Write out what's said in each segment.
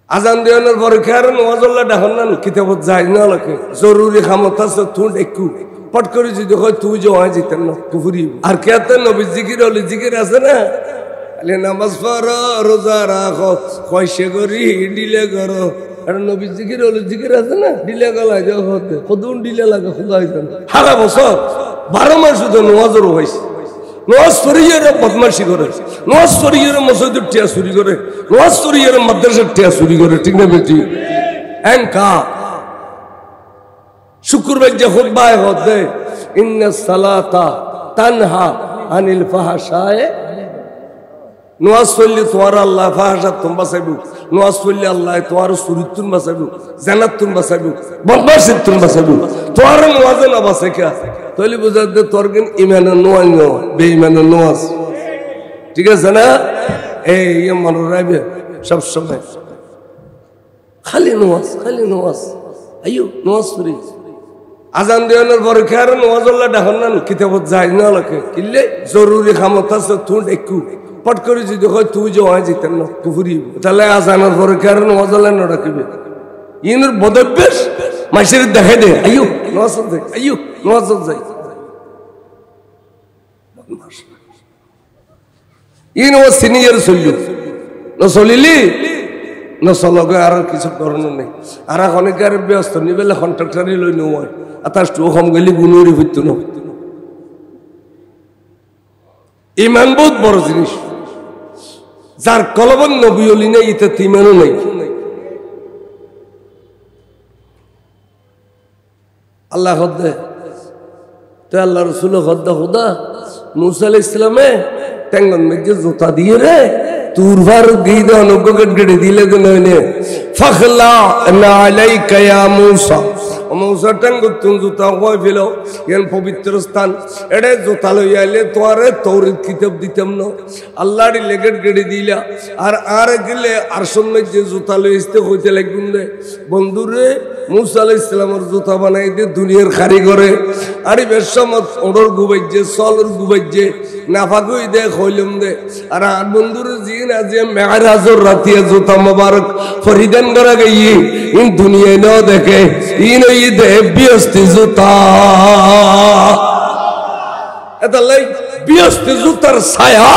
আজান দেওয়ানোর পরে খেয়ার ওয়াজল্লা ডাকন না কিতাবত যায় না লাগে জরুরি খামত আছে তুই একটু পট করে যদি হয় তুই যে হয় যেতেন না কুফুরি আর খেয়াতে নবী জিকির হলে জিকির আছে না আলে নামাজ পড়ো রোজা রাখো কয়সে করি ডিলে করো আর নবী জিকির হলে জিকির আছে না ডিলে গলা যাও হতে কদুন ডিলে লাগে খুদা হইতেন সারা বছর 12 মাস শুধু নওয়াজরও হয়েছে নওয়াজ শরীয়রে বদমাশি করে নওয়াজ শরীয়রে মসজিদের টিয়া চুরি করে নওয়াজ শরীয়রে মাদ্রাসার টিয়া চুরি করে ঠিক না বেটি এনকা শুক্রবার যে খুতবায় হতে ইন্নাস সালাতা তানহা আনিল ফাহশায়ে নওয়াজ পড়লে তোমার আল্লাহ ফাহশাত তুম বাঁচাইব নওয়াজ পড়লে আল্লাহ তোমার চুরিতুন বাঁচাইব জানাত তুম বাঁচাইব বদমাশিত তুম বাঁচাইব তোমার নওয়াজে না বাঁচে কে তাহলে বুঝা দে তোর কিন্তু ইমানের নোয়াজ বেঈমানের নোয়াজ ঠিক আছে না এই মনে রাখবে সবসময় খালি নোয়াজ আইয়ো নোয়াজ করি আজান দেওয়ানোর পরে খেয়ার নোয়াজল্লা ডাকন না কিতাবত যায় না লাগে কিনলে জরুরি খামত আছে তুই একটু পট করে যদি হয় তুই যে হয় যেতেন না কুফুরি তাহলে আজানোর পরে খেয়ার নোয়াজল্লা না ডাকিবে ইনের বদভ্যাস মাসের দেখে দে আইয়ো নোয়াজ যাই আইয়ো নোয়াজ যাই ইন ও সিনিয়র চলল নচলিলি নচলগে আর কিছু ধরনের নেই আর অনেকের ব্যস্ত নিবেলে কন্ট্রাক্টারি লৈ নয় আতাশটো কম গেলি গুণরি হইতো না ইমান বহুত বড় জিনিস যার কলবন নবী অলি নেই এতে ইমানও নেই আল্লাহ হদ্দে তো আল্লাহ রসুল হদ্দা খুদা মুসা আলাইহিস সালামে টেঙ্গন মেজে জুতা দিয়ে রে তুরভার গীদ অনুগট গড়ে দিলে তো নইনে ফখলা না আলাইকা ইয়া মুসা মুসা টেঙ্গ তুন জুতা কই ফেলো এন পবিত্র স্থান এডে জুতা লই আইলে তোরে তৌরাত কিতাব দিতাম না আল্লাহর লেগট গড়ে দিলা আর গেলে আরশন মেজে জুতা লই আসতে কইতে লাগুন দে বন্ধুরে মুসা আলাইহিস সালামের জুতা বানাই দে দুনিয়ার কারিগরে আরে বেশমত ওড়র গুবাইজে সলর গুবাইজে নাফাকুই দে কইলম দে আর বন্ধুর জিন আজে মেরাজর রাতিয়া জুতা মুবারক ফরিদান করা গই ইন দুনিয়া ন দেখে ইন ওই দে বিয়স্তি জুতা এটা লাই বিয়স্তি জুতার ছায়া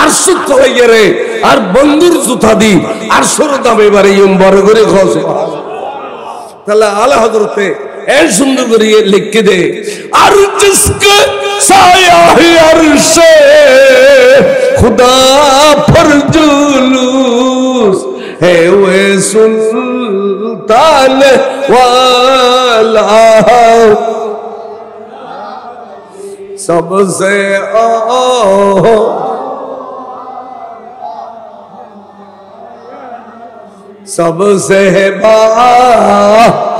আর সুত হইয়া রে আর বন্ধুর জুতা দি আর সর দামে বারে ইম বড় করে খসে তাহলে আলা হযরতে এর সুন্দর করে লিখে দে আর জিসকে साया है अर्शे खुदा पर जुलूस है वे सुल्तान वाला सबसे सबसे बा